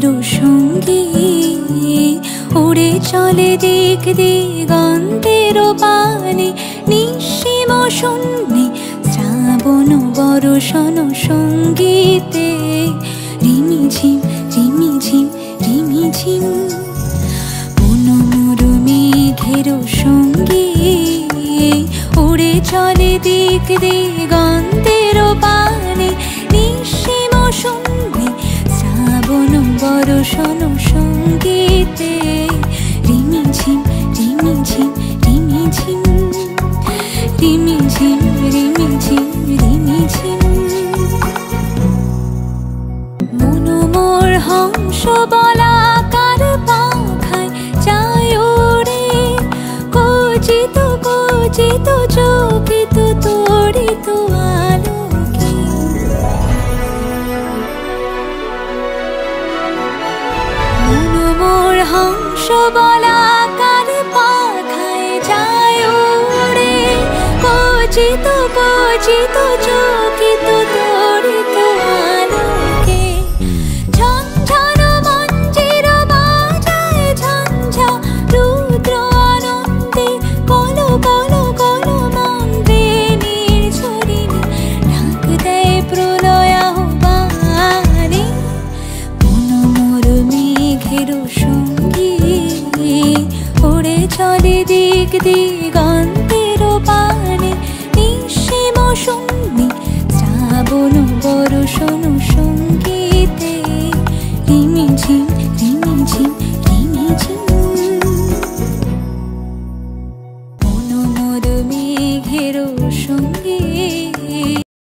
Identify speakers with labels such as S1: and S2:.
S1: মেঘের সঙ্গী উড়ে চলে দিক দিগন্তের পানে, নিঃসীম শূন্যে শ্রাবণ বর্ষণ সঙ্গীতে রিমিঝিম রিমিঝিম রিমিঝিম। মনোমর মেঘের সঙ্গী উড়ে চলে দিক দিগন্তের পানে, নিঃসীম শূন্যে শ্রাবণ বর্ষণ সঙ্গীতে রিমিঝিম রিমিঝিম রিমিঝিম রিমিঝিম রিমিঝিম রিমিঝিম। মনোমর হংস বলাকার পাখায় যায় ওরে, কচিত কচিত চকিত তড়িত আলোকে। মনোমর হংস বলাকার পাখায় যায় ওরে, কচিত কচিত চকিত তড়িত আলোকে। ঝনঝন মঞ্জির বাজায় ঝঞ্ঝা রুদ্র আনন্দে, কল কল কল মন্ত্রে নির্ঝরিণী ডাক দেয় প্রলয় আহ্বানে। মনোমর মেঘের সঙ্গী উড়ে চলে দিক দিগন্তের পানে, নিঃসীম শূন্যে শ্রাবণ বর্ষণ সঙ্গীতে রিমিঝিম রিমিঝিম রিমিঝিম। মনোমর মেঘের সঙ্গী